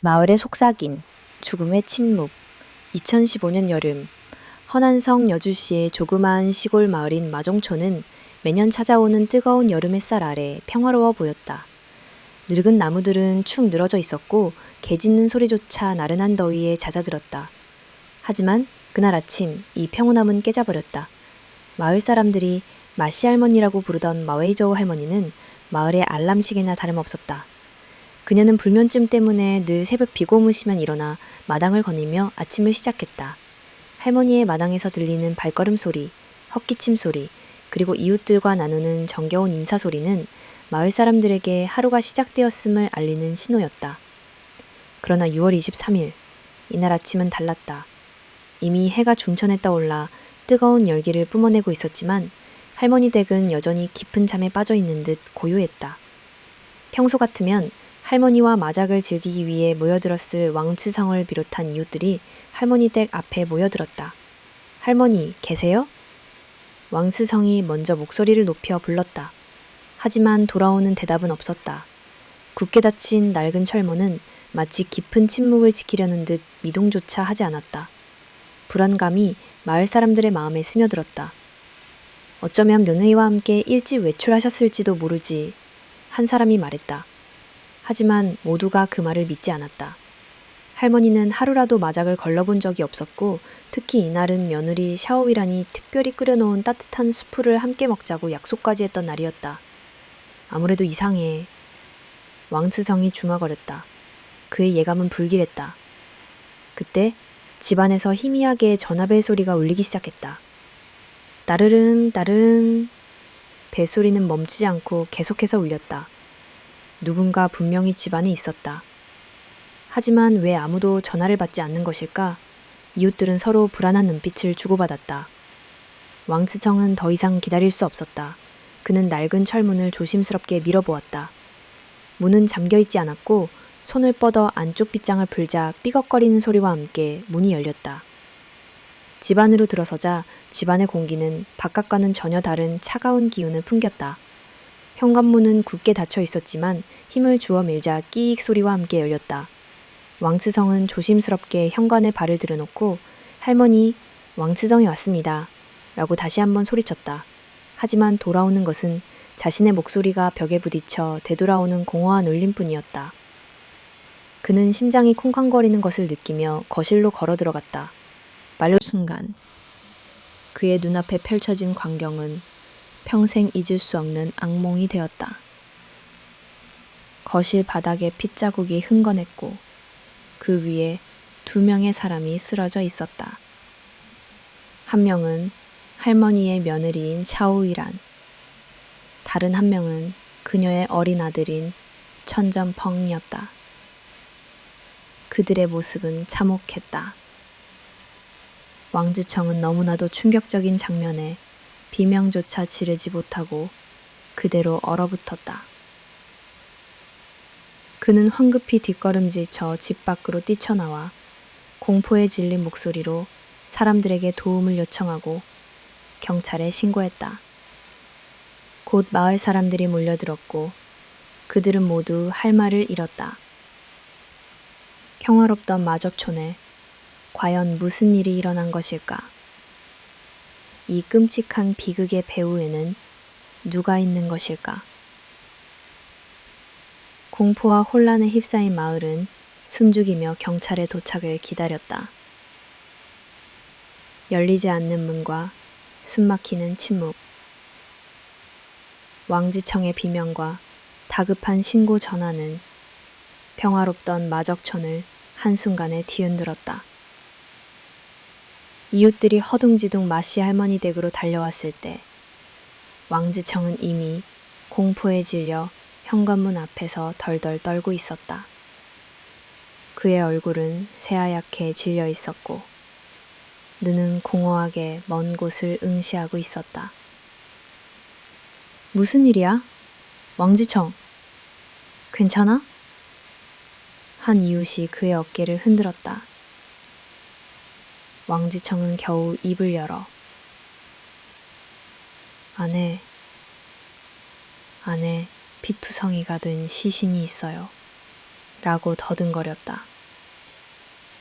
마을의 속삭임, 죽음의 침묵. 2015년 여름, 허난성 여주시의 조그마한 시골 마을인 마종촌은 매년 찾아오는 뜨거운 여름 햇살 아래 평화로워 보였다. 늙은 나무들은 축 늘어져 있었고 개 짖는 소리조차 나른한 더위에 잦아들었다. 하지만 그날 아침 이 평온함은 깨져버렸다. 마을 사람들이 마씨 할머니라고 부르던 마웨이저우 할머니는 마을의 알람시계나 다름없었다. 그녀는 불면증 때문에 늘 새벽 비고무시면 일어나 마당을 거니며 아침을 시작했다. 할머니의 마당에서 들리는 발걸음 소리, 헛기침 소리, 그리고 이웃들과 나누는 정겨운 인사 소리는 마을 사람들에게 하루가 시작되었음을 알리는 신호였다. 그러나 6월 23일, 이날 아침은 달랐다. 이미 해가 중천에 떠올라 뜨거운 열기를 뿜어내고 있었지만 할머니 댁은 여전히 깊은 잠에 빠져 있는 듯 고요했다. 평소 같으면 할머니와 마작을 즐기기 위해 모여들었을 왕츠성을 비롯한 이웃들이 할머니 댁 앞에 모여들었다. 할머니, 계세요? 왕츠성이 먼저 목소리를 높여 불렀다. 하지만 돌아오는 대답은 없었다. 굳게 닫힌 낡은 철문은 마치 깊은 침묵을 지키려는 듯 미동조차 하지 않았다. 불안감이 마을 사람들의 마음에 스며들었다. 어쩌면 며느리와 함께 일찍 외출하셨을지도 모르지. 한 사람이 말했다. 하지만 모두가 그 말을 믿지 않았다. 할머니는 하루라도 마작을 걸러본 적이 없었고 특히 이날은 며느리 샤오이란이 특별히 끓여놓은 따뜻한 수프를 함께 먹자고 약속까지 했던 날이었다. 아무래도 이상해. 왕츠성이 중얼거렸다. 그의 예감은 불길했다. 그때 집안에서 희미하게 전화벨 소리가 울리기 시작했다. 따르릉 따르릉. 벨소리는 멈추지 않고 계속해서 울렸다. 누군가 분명히 집안에 있었다. 하지만 왜 아무도 전화를 받지 않는 것일까? 이웃들은 서로 불안한 눈빛을 주고받았다. 왕츠청은 더 이상 기다릴 수 없었다. 그는 낡은 철문을 조심스럽게 밀어보았다. 문은 잠겨있지 않았고 손을 뻗어 안쪽 빗장을 풀자 삐걱거리는 소리와 함께 문이 열렸다. 집 안으로 들어서자 집안의 공기는 바깥과는 전혀 다른 차가운 기운을 풍겼다. 현관문은 굳게 닫혀 있었지만 힘을 주어 밀자 끼익 소리와 함께 열렸다. 왕츠성은 조심스럽게 현관에 발을 들여놓고 할머니, 왕츠성이 왔습니다. 라고 다시 한번 소리쳤다. 하지만 돌아오는 것은 자신의 목소리가 벽에 부딪혀 되돌아오는 공허한 울림뿐이었다. 그는 심장이 콩쾅거리는 것을 느끼며 거실로 걸어 들어갔다. 말려 순간 그의 눈앞에 펼쳐진 광경은 평생 잊을 수 없는 악몽이 되었다. 거실 바닥에 핏자국이 흥건했고 그 위에 2명의 사람이 쓰러져 있었다. 한 명은 할머니의 며느리인 샤오이란, 다른 한 명은 그녀의 어린 아들인 천점펑이었다. 그들의 모습은 참혹했다. 왕즈청은 너무나도 충격적인 장면에 비명조차 지르지 못하고 그대로 얼어붙었다. 그는 황급히 뒷걸음질쳐 집 밖으로 뛰쳐나와 공포에 질린 목소리로 사람들에게 도움을 요청하고 경찰에 신고했다. 곧 마을 사람들이 몰려들었고 그들은 모두 할 말을 잃었다. 평화롭던 마적촌에 과연 무슨 일이 일어난 것일까? 이 끔찍한 비극의 배후에는 누가 있는 것일까? 공포와 혼란에 휩싸인 마을은 숨죽이며 경찰의 도착을 기다렸다. 열리지 않는 문과 숨막히는 침묵, 왕지청의 비명과 다급한 신고 전화는 평화롭던 마적촌을 한순간에 뒤흔들었다. 이웃들이 허둥지둥 마씨 할머니 댁으로 달려왔을 때 왕지청은 이미 공포에 질려 현관문 앞에서 덜덜 떨고 있었다. 그의 얼굴은 새하얗게 질려 있었고 눈은 공허하게 먼 곳을 응시하고 있었다. 무슨 일이야? 왕지청, 괜찮아? 한 이웃이 그의 어깨를 흔들었다. 왕지청은 겨우 입을 열어 안에 피투성이가 된 시신이 있어요. 라고 더듬거렸다.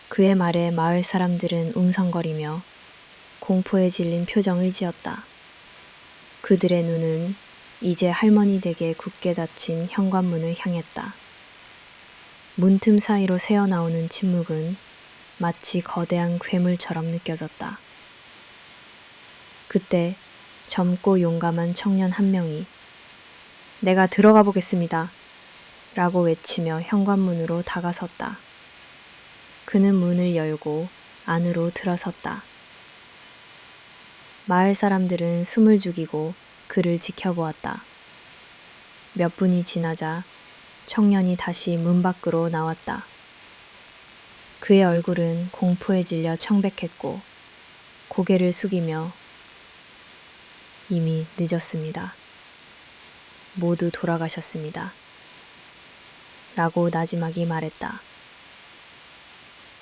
그의 말에 마을 사람들은 웅성거리며 공포에 질린 표정을 지었다. 그들의 눈은 이제 할머니 댁에 굳게 닫힌 현관문을 향했다. 문틈 사이로 새어나오는 침묵은 마치 거대한 괴물처럼 느껴졌다. 그때 젊고 용감한 청년 한 명이 "내가 들어가 보겠습니다. 라고 외치며 현관문으로 다가섰다. 그는 문을 열고 안으로 들어섰다. 마을 사람들은 숨을 죽이고 그를 지켜보았다. 몇 분이 지나자 청년이 다시 문 밖으로 나왔다. 그의 얼굴은 공포에 질려 청백했고 고개를 숙이며 "이미 늦었습니다. 모두 돌아가셨습니다. 라고 나지막이 말했다.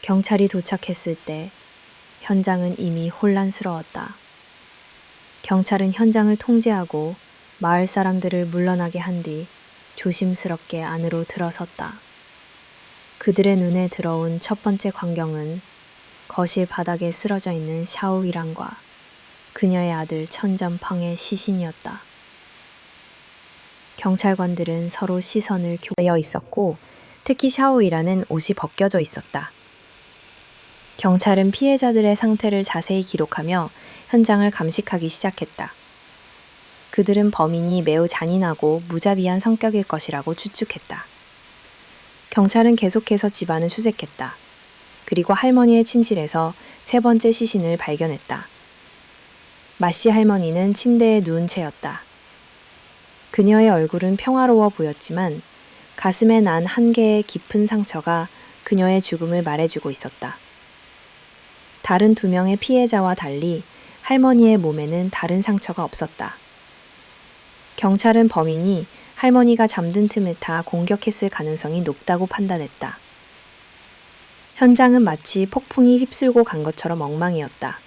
경찰이 도착했을 때 현장은 이미 혼란스러웠다. 경찰은 현장을 통제하고 마을 사람들을 물러나게 한 뒤 조심스럽게 안으로 들어섰다. 그들의 눈에 들어온 첫 번째 광경은 거실 바닥에 쓰러져 있는 샤오이란과 그녀의 아들 천전펑의 시신이었다. 경찰관들은 서로 시선을 교대어 있었고 특히 샤오이란은 옷이 벗겨져 있었다. 경찰은 피해자들의 상태를 자세히 기록하며 현장을 감식하기 시작했다. 그들은 범인이 매우 잔인하고 무자비한 성격일 것이라고 추측했다. 경찰은 계속해서 집안을 수색했다. 그리고 할머니의 침실에서 세 번째 시신을 발견했다. 마씨 할머니는 침대에 누운 채였다. 그녀의 얼굴은 평화로워 보였지만 가슴에 난 한 개의 깊은 상처가 그녀의 죽음을 말해주고 있었다. 다른 두 명의 피해자와 달리 할머니의 몸에는 다른 상처가 없었다. 경찰은 범인이 할머니가 잠든 틈을 타 공격했을 가능성이 높다고 판단했다. 현장은 마치 폭풍이 휩쓸고 간 것처럼 엉망이었다.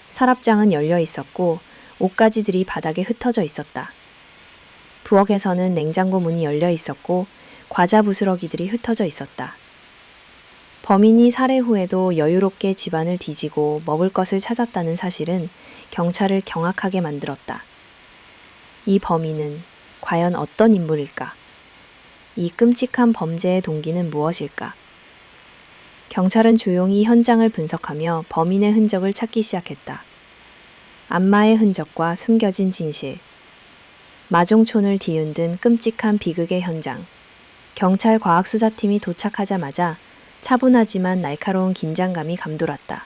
서랍장은 열려 있었고 옷가지들이 바닥에 흩어져 있었다. 부엌에서는 냉장고 문이 열려 있었고 과자 부스러기들이 흩어져 있었다. 범인이 살해 후에도 여유롭게 집안을 뒤지고 먹을 것을 찾았다는 사실은 경찰을 경악하게 만들었다. 이 범인은 과연 어떤 인물일까? 이 끔찍한 범죄의 동기는 무엇일까? 경찰은 조용히 현장을 분석하며 범인의 흔적을 찾기 시작했다. 안마의 흔적과 숨겨진 진실, 마종촌을 뒤흔든 끔찍한 비극의 현장. 경찰 과학수사팀이 도착하자마자 차분하지만 날카로운 긴장감이 감돌았다.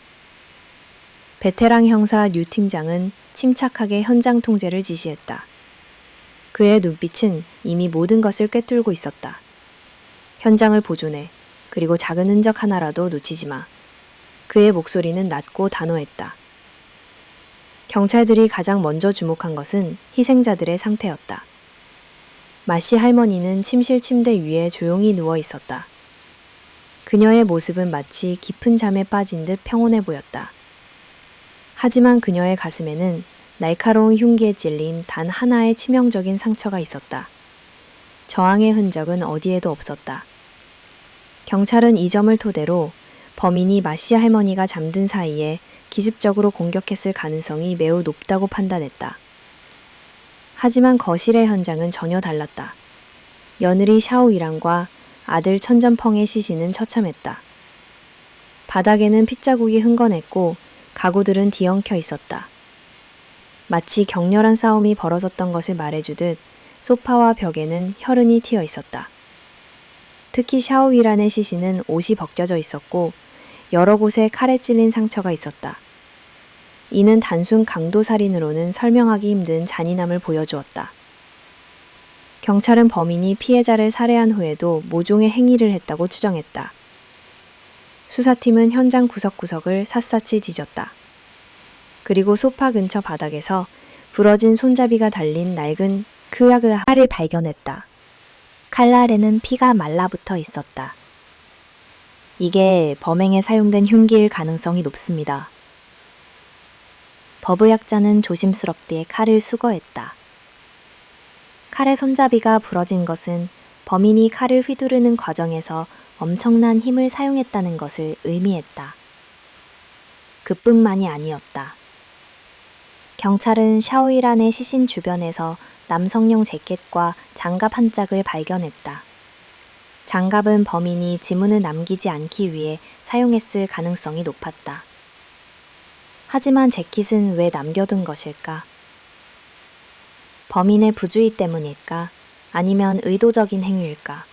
베테랑 형사 류 팀장은 침착하게 현장 통제를 지시했다. 그의 눈빛은 이미 모든 것을 꿰뚫고 있었다. 현장을 보존해. 그리고 작은 흔적 하나라도 놓치지 마. 그의 목소리는 낮고 단호했다. 경찰들이 가장 먼저 주목한 것은 희생자들의 상태였다. 마씨 할머니는 침실 침대 위에 조용히 누워 있었다. 그녀의 모습은 마치 깊은 잠에 빠진 듯 평온해 보였다. 하지만 그녀의 가슴에는 날카로운 흉기에 찔린 단 하나의 치명적인 상처가 있었다. 저항의 흔적은 어디에도 없었다. 경찰은 이 점을 토대로 범인이 마씨 할머니가 잠든 사이에 기습적으로 공격했을 가능성이 매우 높다고 판단했다. 하지만 거실의 현장은 전혀 달랐다. 며느리 샤오이란과 아들 천전펑의 시신은 처참했다. 바닥에는 핏자국이 흥건했고 가구들은 뒤엉켜 있었다. 마치 격렬한 싸움이 벌어졌던 것을 말해주듯 소파와 벽에는 혈흔이 튀어 있었다. 특히 샤오이란의 시신은 옷이 벗겨져 있었고 여러 곳에 칼에 찔린 상처가 있었다. 이는 단순 강도살인으로는 설명하기 힘든 잔인함을 보여주었다. 경찰은 범인이 피해자를 살해한 후에도 모종의 행위를 했다고 추정했다. 수사팀은 현장 구석구석을 샅샅이 뒤졌다. 그리고 소파 근처 바닥에서 부러진 손잡이가 달린 낡은 칼을 발견했다. 칼 아래는 피가 말라붙어 있었다. 이게 범행에 사용된 흉기일 가능성이 높습니다. 법의학자는 조심스럽게 칼을 수거했다. 칼의 손잡이가 부러진 것은 범인이 칼을 휘두르는 과정에서 엄청난 힘을 사용했다는 것을 의미했다. 그뿐만이 아니었다. 경찰은 샤오이란의 시신 주변에서 남성용 재킷과 장갑 한 짝을 발견했다. 장갑은 범인이 지문을 남기지 않기 위해 사용했을 가능성이 높았다. 하지만 재킷은 왜 남겨둔 것일까? 범인의 부주의 때문일까? 아니면 의도적인 행위일까?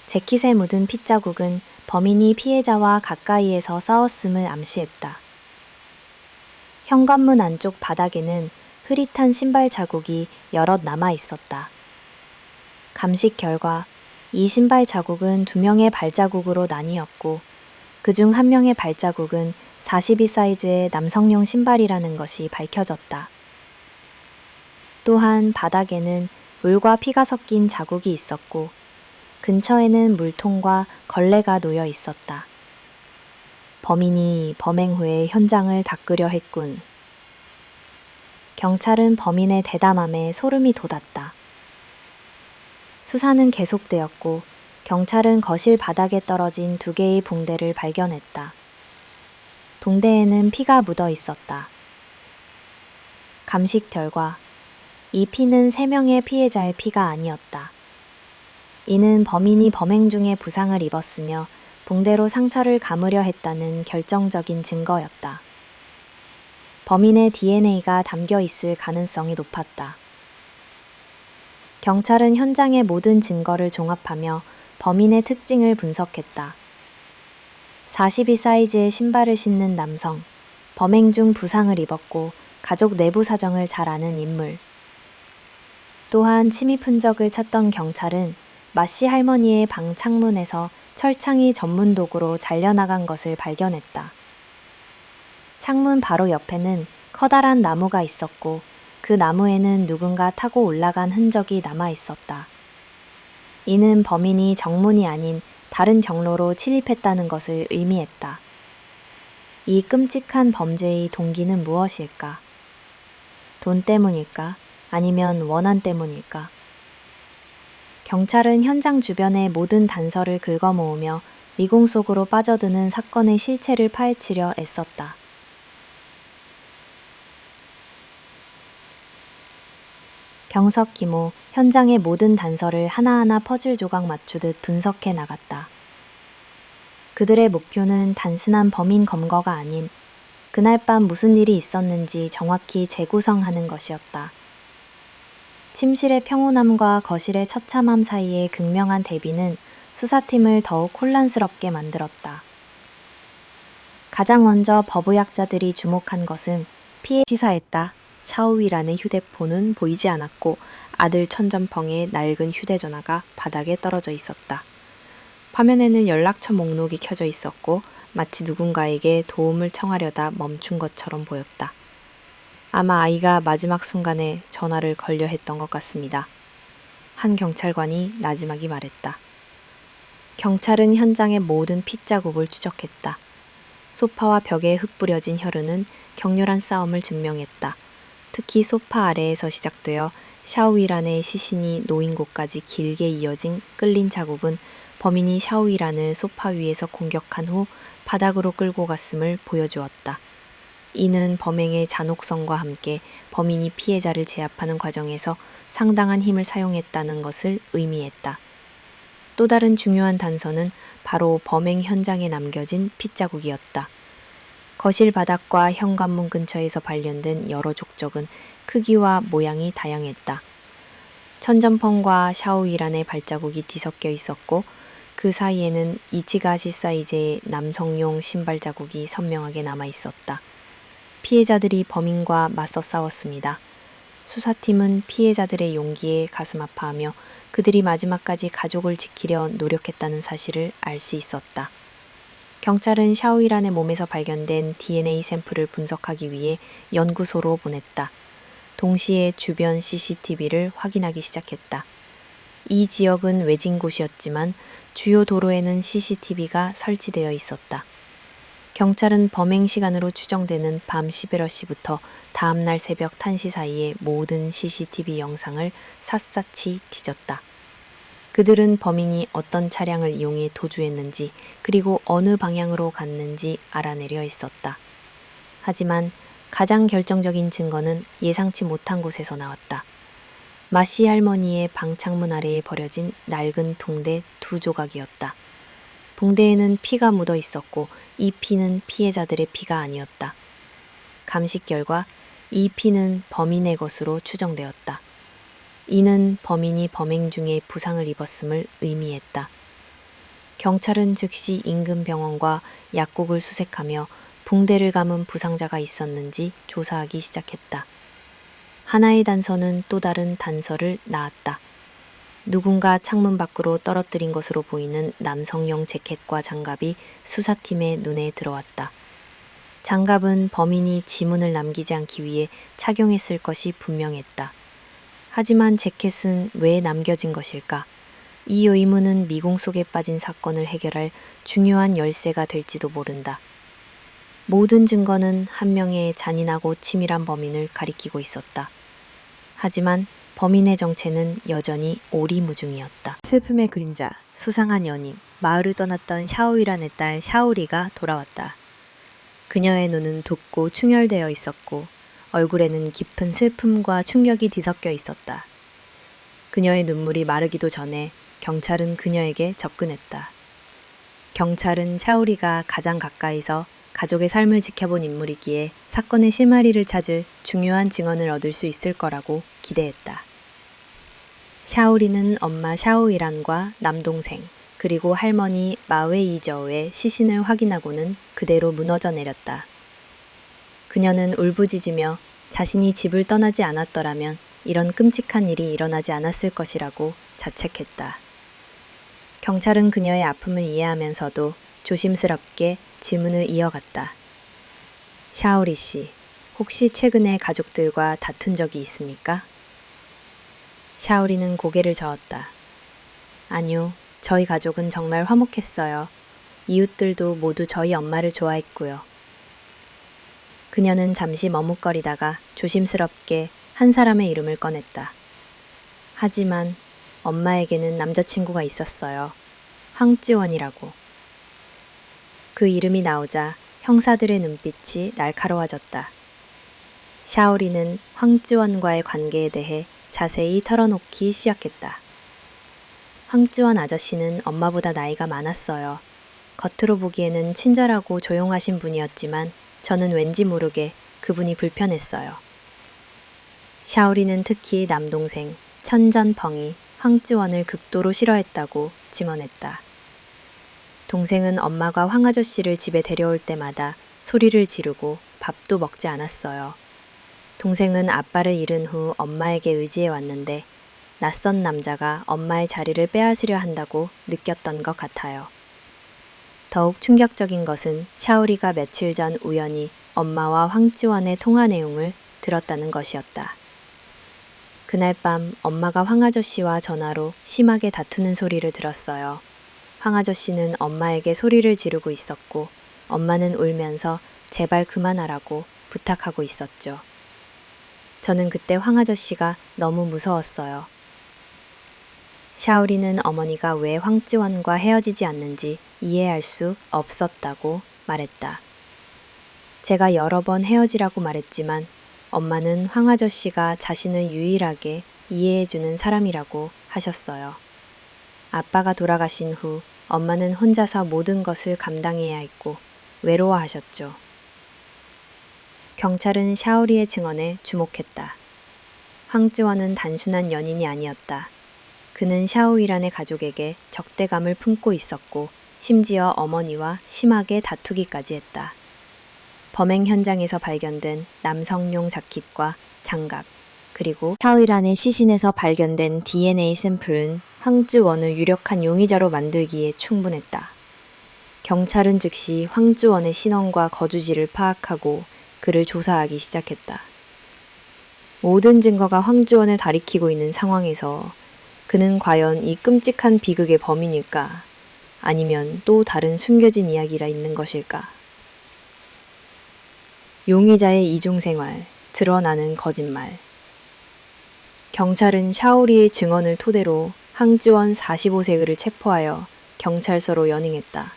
재킷에 묻은 핏자국은 범인이 피해자와 가까이에서 싸웠음을 암시했다. 현관문 안쪽 바닥에는 흐릿한 신발 자국이 여럿 남아 있었다. 감식 결과 이 신발 자국은 2명의 발자국으로 나뉘었고 그중 1명의 발자국은 42 사이즈의 남성용 신발이라는 것이 밝혀졌다. 또한 바닥에는 물과 피가 섞인 자국이 있었고 근처에는 물통과 걸레가 놓여 있었다. 범인이 범행 후에 현장을 닦으려 했군. 경찰은 범인의 대담함에 소름이 돋았다. 수사는 계속되었고 경찰은 거실 바닥에 떨어진 2개의 붕대를 발견했다. 붕대에는 피가 묻어 있었다. 감식 결과 이 피는 3명의 피해자의 피가 아니었다. 이는 범인이 범행 중에 부상을 입었으며 붕대로 상처를 감으려 했다는 결정적인 증거였다. 범인의 DNA가 담겨 있을 가능성이 높았다. 경찰은 현장의 모든 증거를 종합하며 범인의 특징을 분석했다. 42 사이즈의 신발을 신는 남성, 범행 중 부상을 입었고 가족 내부 사정을 잘 아는 인물. 또한 침입 흔적을 찾던 경찰은 마씨 할머니의 방 창문에서 철창이 전문 도구로 잘려나간 것을 발견했다. 창문 바로 옆에는 커다란 나무가 있었고 그 나무에는 누군가 타고 올라간 흔적이 남아 있었다. 이는 범인이 정문이 아닌 다른 경로로 침입했다는 것을 의미했다. 이 끔찍한 범죄의 동기는 무엇일까? 돈 때문일까? 아니면 원한 때문일까? 경찰은 현장 주변의 모든 단서를 긁어모으며 미궁 속으로 빠져드는 사건의 실체를 파헤치려 애썼다. 경석 기모, 현장의 모든 단서를 하나하나 퍼즐 조각 맞추듯 분석해 나갔다. 그들의 목표는 단순한 범인 검거가 아닌 그날 밤 무슨 일이 있었는지 정확히 재구성하는 것이었다. 침실의 평온함과 거실의 처참함 사이의 극명한 대비는 수사팀을 더욱 혼란스럽게 만들었다. 가장 먼저 법의학자들이 주목한 것은 피해 시사했다. 샤오이란의 휴대폰은 보이지 않았고 아들 천전펑의 낡은 휴대전화가 바닥에 떨어져 있었다. 화면에는 연락처 목록이 켜져 있었고 마치 누군가에게 도움을 청하려다 멈춘 것처럼 보였다. 아마 아이가 마지막 순간에 전화를 걸려 했던 것 같습니다. 한 경찰관이 나지막이 말했다. 경찰은 현장의 모든 핏자국을 추적했다. 소파와 벽에 흩뿌려진 혈흔은 격렬한 싸움을 증명했다. 특히 소파 아래에서 시작되어 샤오이란의 시신이 놓인 곳까지 길게 이어진 끌린 자국은 범인이 샤오이란을 소파 위에서 공격한 후 바닥으로 끌고 갔음을 보여주었다. 이는 범행의 잔혹성과 함께 범인이 피해자를 제압하는 과정에서 상당한 힘을 사용했다는 것을 의미했다. 또 다른 중요한 단서는 바로 범행 현장에 남겨진 핏자국이었다. 거실 바닥과 현관문 근처에서 발견된 여러 족적은 크기와 모양이 다양했다. 천전펑과 샤오이란의 발자국이 뒤섞여 있었고 그 사이에는 이치가시 사이즈의 남성용 신발 자국이 선명하게 남아 있었다. 피해자들이 범인과 맞서 싸웠습니다. 수사팀은 피해자들의 용기에 가슴 아파하며 그들이 마지막까지 가족을 지키려 노력했다는 사실을 알 수 있었다. 경찰은 샤오이란의 몸에서 발견된 DNA 샘플을 분석하기 위해 연구소로 보냈다. 동시에 주변 CCTV를 확인하기 시작했다. 이 지역은 외진 곳이었지만 주요 도로에는 CCTV가 설치되어 있었다. 경찰은 범행 시간으로 추정되는 밤 11시부터 다음날 새벽 1시 사이의 모든 CCTV 영상을 샅샅이 뒤졌다. 그들은 범인이 어떤 차량을 이용해 도주했는지 그리고 어느 방향으로 갔는지 알아내려 했었다. 하지만 가장 결정적인 증거는 예상치 못한 곳에서 나왔다. 마씨 할머니의 방창문 아래에 버려진 낡은 붕대 2조각이었다. 붕대에는 피가 묻어 있었고 이 피는 피해자들의 피가 아니었다. 감식 결과 이 피는 범인의 것으로 추정되었다. 이는 범인이 범행 중에 부상을 입었음을 의미했다. 경찰은 즉시 인근 병원과 약국을 수색하며 붕대를 감은 부상자가 있었는지 조사하기 시작했다. 하나의 단서는 또 다른 단서를 낳았다. 누군가 창문 밖으로 떨어뜨린 것으로 보이는 남성용 재킷과 장갑이 수사팀의 눈에 들어왔다. 장갑은 범인이 지문을 남기지 않기 위해 착용했을 것이 분명했다. 하지만 재킷은 왜 남겨진 것일까? 이 의문은 미궁 속에 빠진 사건을 해결할 중요한 열쇠가 될지도 모른다. 모든 증거는 한 명의 잔인하고 치밀한 범인을 가리키고 있었다. 하지만 범인의 정체는 여전히 오리무중이었다. 슬픔의 그림자, 수상한 연인, 마을을 떠났던 샤오이란의 딸 샤오리가 돌아왔다. 그녀의 눈은 돋고 충혈되어 있었고 얼굴에는 깊은 슬픔과 충격이 뒤섞여 있었다. 그녀의 눈물이 마르기도 전에 경찰은 그녀에게 접근했다. 경찰은 샤오리가 가장 가까이서 가족의 삶을 지켜본 인물이기에 사건의 실마리를 찾을 중요한 증언을 얻을 수 있을 거라고 기대했다. 샤오리는 엄마 샤오이란과 남동생 그리고 할머니 마웨이저의 시신을 확인하고는 그대로 무너져 내렸다. 그녀는 울부짖으며 자신이 집을 떠나지 않았더라면 이런 끔찍한 일이 일어나지 않았을 것이라고 자책했다. 경찰은 그녀의 아픔을 이해하면서도 조심스럽게 질문을 이어갔다. 샤오리 씨, 혹시 최근에 가족들과 다툰 적이 있습니까? 샤오리는 고개를 저었다. 아니요, 저희 가족은 정말 화목했어요. 이웃들도 모두 저희 엄마를 좋아했고요. 그녀는 잠시 머뭇거리다가 조심스럽게 한 사람의 이름을 꺼냈다. 하지만 엄마에게는 남자친구가 있었어요. 황지원이라고. 그 이름이 나오자 형사들의 눈빛이 날카로워졌다. 샤오리는 황지원과의 관계에 대해 자세히 털어놓기 시작했다. 황지원 아저씨는 엄마보다 나이가 많았어요. 겉으로 보기에는 친절하고 조용하신 분이었지만 저는 왠지 모르게 그분이 불편했어요. 샤오리는 특히 남동생 천전펑이 황지원을 극도로 싫어했다고 증언했다. 동생은 엄마가 황 아저씨를 집에 데려올 때마다 소리를 지르고 밥도 먹지 않았어요. 동생은 아빠를 잃은 후 엄마에게 의지해 왔는데 낯선 남자가 엄마의 자리를 빼앗으려 한다고 느꼈던 것 같아요. 더욱 충격적인 것은 샤오리가 며칠 전 우연히 엄마와 황지원의 통화 내용을 들었다는 것이었다. 그날 밤 엄마가 황 아저씨와 전화로 심하게 다투는 소리를 들었어요. 황 아저씨는 엄마에게 소리를 지르고 있었고 엄마는 울면서 제발 그만하라고 부탁하고 있었죠. 저는 그때 황 아저씨가 너무 무서웠어요. 샤오리는 어머니가 왜 황지원과 헤어지지 않는지 이해할 수 없었다고 말했다. 제가 여러 번 헤어지라고 말했지만 엄마는 황 아저씨가 자신을 유일하게 이해해주는 사람이라고 하셨어요. 아빠가 돌아가신 후 엄마는 혼자서 모든 것을 감당해야 했고 외로워하셨죠. 경찰은 샤오리의 증언에 주목했다. 황지원은 단순한 연인이 아니었다. 그는 샤오이란의 가족에게 적대감을 품고 있었고 심지어 어머니와 심하게 다투기까지 했다. 범행 현장에서 발견된 남성용 자켓과 장갑, 그리고 샤오이란의 시신에서 발견된 DNA 샘플은 황지원을 유력한 용의자로 만들기에 충분했다. 경찰은 즉시 황지원의 신원과 거주지를 파악하고 그를 조사하기 시작했다. 모든 증거가 황지원을 가리키고 있는 상황에서 그는 과연 이 끔찍한 비극의 범인일까? 아니면 또 다른 숨겨진 이야기가 있는 것일까? 용의자의 이중생활, 드러나는 거짓말. 경찰은 샤오리의 증언을 토대로 황지원 45세를 체포하여 경찰서로 연행했다.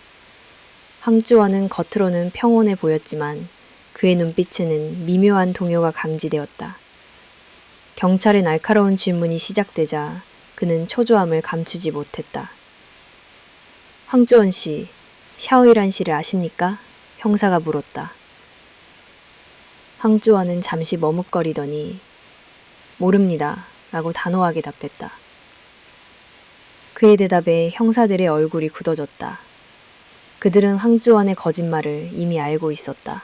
황지원은 겉으로는 평온해 보였지만 그의 눈빛에는 미묘한 동요가 감지되었다. 경찰의 날카로운 질문이 시작되자 그는 초조함을 감추지 못했다. 황지원 씨, 샤오이란 씨를 아십니까? 형사가 물었다. 황지원은 잠시 머뭇거리더니 모릅니다 라고 단호하게 답했다. 그의 대답에 형사들의 얼굴이 굳어졌다. 그들은 황지원의 거짓말을 이미 알고 있었다.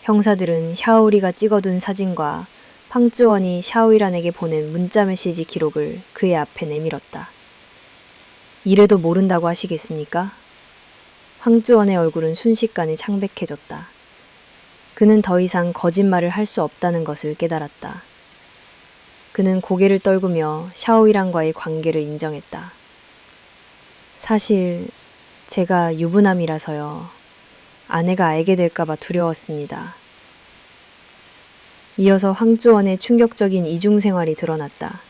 형사들은 샤오리가 찍어둔 사진과 황지원이 샤오이란에게 보낸 문자 메시지 기록을 그의 앞에 내밀었다. 이래도 모른다고 하시겠습니까? 황지원의 얼굴은 순식간에 창백해졌다. 그는 더 이상 거짓말을 할 수 없다는 것을 깨달았다. 그는 고개를 떨구며 샤오이란과의 관계를 인정했다. 사실 제가 유부남이라서요. 아내가 알게 될까봐 두려웠습니다. 이어서 황지원의 충격적인 이중생활이 드러났다.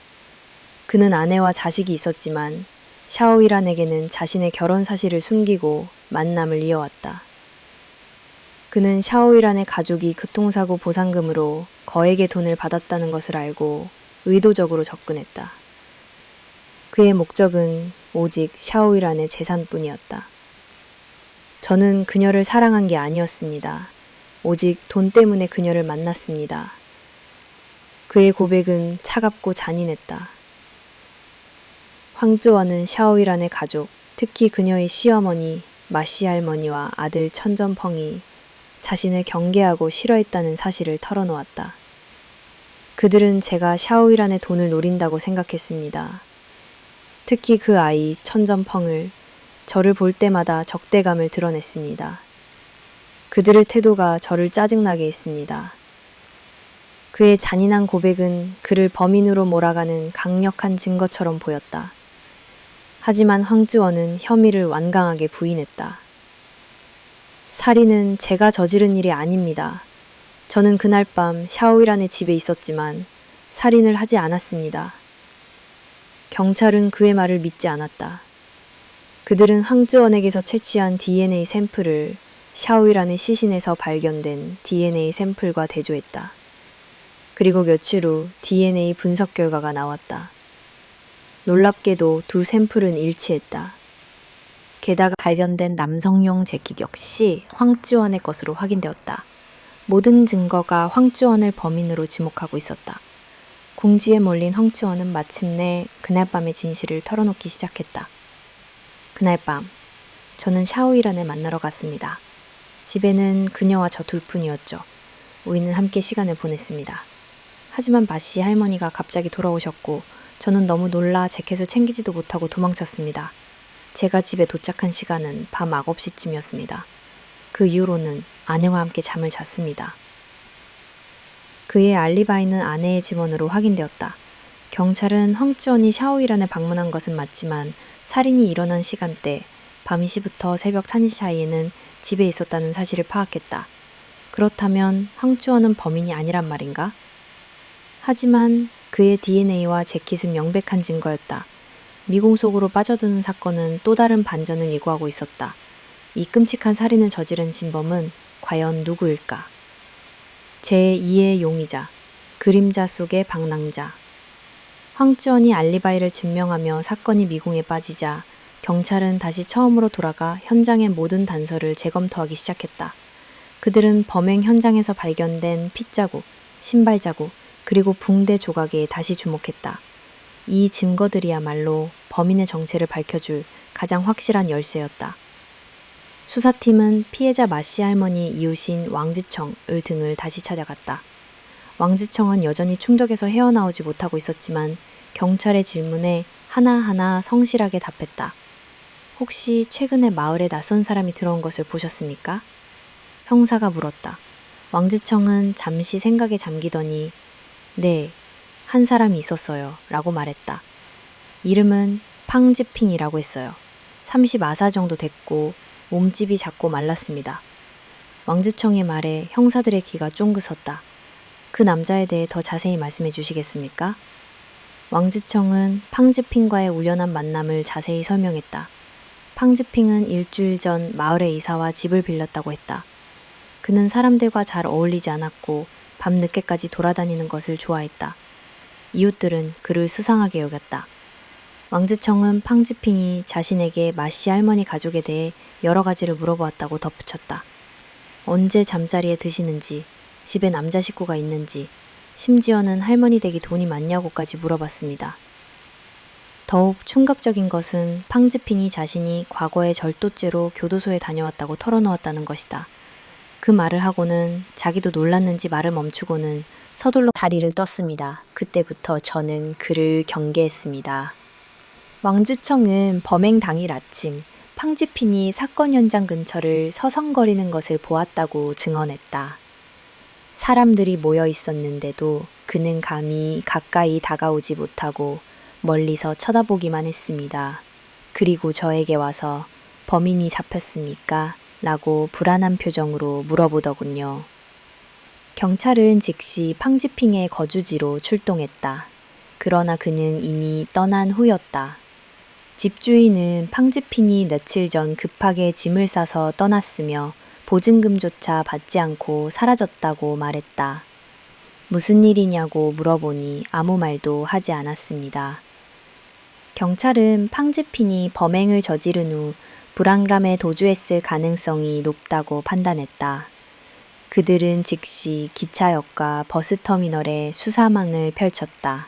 그는 아내와 자식이 있었지만 샤오이란에게는 자신의 결혼 사실을 숨기고 만남을 이어왔다. 그는 샤오이란의 가족이 교통사고 보상금으로 거액의 돈을 받았다는 것을 알고 의도적으로 접근했다. 그의 목적은 오직 샤오이란의 재산뿐이었다. 저는 그녀를 사랑한 게 아니었습니다. 오직 돈 때문에 그녀를 만났습니다. 그의 고백은 차갑고 잔인했다. 황지원은 샤오이란의 가족, 특히 그녀의 시어머니, 마씨 할머니와 아들 천전펑이 자신을 경계하고 싫어했다는 사실을 털어놓았다. 그들은 제가 샤오이란의 돈을 노린다고 생각했습니다. 특히 그 아이 천전펑을 저를 볼 때마다 적대감을 드러냈습니다. 그들의 태도가 저를 짜증나게 했습니다. 그의 잔인한 고백은 그를 범인으로 몰아가는 강력한 증거처럼 보였다. 하지만 황지원은 혐의를 완강하게 부인했다. 살인은 제가 저지른 일이 아닙니다. 저는 그날 밤 샤오이란의 집에 있었지만 살인을 하지 않았습니다. 경찰은 그의 말을 믿지 않았다. 그들은 황지원에게서 채취한 DNA 샘플을 샤오이란의 시신에서 발견된 DNA 샘플과 대조했다. 그리고 며칠 후 DNA 분석 결과가 나왔다. 놀랍게도 두 샘플은 일치했다. 게다가 발견된 남성용 재킷 역시 황지원의 것으로 확인되었다. 모든 증거가 황지원을 범인으로 지목하고 있었다. 공지에 몰린 황지원은 마침내 그날 밤의 진실을 털어놓기 시작했다. 그날 밤, 저는 샤오이란을 만나러 갔습니다. 집에는 그녀와 저 둘뿐이었죠. 우리는 함께 시간을 보냈습니다. 하지만 마씨 할머니가 갑자기 돌아오셨고 저는 너무 놀라 재킷을 챙기지도 못하고 도망쳤습니다. 제가 집에 도착한 시간은 밤 9시쯤이었습니다. 그 이후로는 아내와 함께 잠을 잤습니다. 그의 알리바이는 아내의 증언으로 확인되었다. 경찰은 황지원이 샤오이란을 방문한 것은 맞지만 살인이 일어난 시간대 밤 2시부터 새벽 1시 사이에는 집에 있었다는 사실을 파악했다. 그렇다면 황지원은 범인이 아니란 말인가? 하지만 그의 DNA와 재킷은 명백한 증거였다. 미궁 속으로 빠져드는 사건은 또 다른 반전을 예고하고 있었다. 이 끔찍한 살인을 저지른 진범은 과연 누구일까? 제2의 용의자, 그림자 속의 방랑자. 황지원이 알리바이를 증명하며 사건이 미궁에 빠지자 경찰은 다시 처음으로 돌아가 현장의 모든 단서를 재검토하기 시작했다. 그들은 범행 현장에서 발견된 핏자국, 신발 자국, 그리고 붕대 조각에 다시 주목했다. 이 증거들이야말로 범인의 정체를 밝혀줄 가장 확실한 열쇠였다. 수사팀은 피해자 마씨 할머니 이웃인 왕지청을 등을 다시 찾아갔다. 왕지청은 여전히 충격에서 헤어나오지 못하고 있었지만 경찰의 질문에 하나하나 성실하게 답했다. 혹시 최근에 마을에 낯선 사람이 들어온 것을 보셨습니까? 형사가 물었다. 왕지청은 잠시 생각에 잠기더니 네, 한 사람이 있었어요 라고 말했다. 이름은 팡지핑이라고 했어요. 30아사 정도 됐고 몸집이 작고 말랐습니다. 왕지청의 말에 형사들의 귀가 쫑긋 섰다. 그 남자에 대해 더 자세히 말씀해 주시겠습니까? 왕즈청은 팡즈핑과의 우연한 만남을 자세히 설명했다. 팡즈핑은 일주일 전 마을에 이사와 집을 빌렸다고 했다. 그는 사람들과 잘 어울리지 않았고 밤 늦게까지 돌아다니는 것을 좋아했다. 이웃들은 그를 수상하게 여겼다. 왕즈청은 팡즈핑이 자신에게 마씨 할머니 가족에 대해 여러 가지를 물어보았다고 덧붙였다. 언제 잠자리에 드시는지, 집에 남자 식구가 있는지, 심지어는 할머니 댁이 돈이 많냐고까지 물어봤습니다. 더욱 충격적인 것은 팡즈핑이 자신이 과거에 절도죄로 교도소에 다녀왔다고 털어놓았다는 것이다. 그 말을 하고는 자기도 놀랐는지 말을 멈추고는 서둘러 다리를 떴습니다. 그때부터 저는 그를 경계했습니다. 왕즈청은 범행 당일 아침 팡지핀이 사건 현장 근처를 서성거리는 것을 보았다고 증언했다. 사람들이 모여 있었는데도 그는 감히 가까이 다가오지 못하고 멀리서 쳐다보기만 했습니다. 그리고 저에게 와서 범인이 잡혔습니까? 라고 불안한 표정으로 물어보더군요. 경찰은 즉시 팡지핑의 거주지로 출동했다. 그러나 그는 이미 떠난 후였다. 집주인은 팡지핑이 며칠 전 급하게 짐을 싸서 떠났으며 보증금조차 받지 않고 사라졌다고 말했다. 무슨 일이냐고 물어보니 아무 말도 하지 않았습니다. 경찰은 팡지핑이 범행을 저지른 후 불안감에 도주했을 가능성이 높다고 판단했다. 그들은 즉시 기차역과 버스터미널에 수사망을 펼쳤다.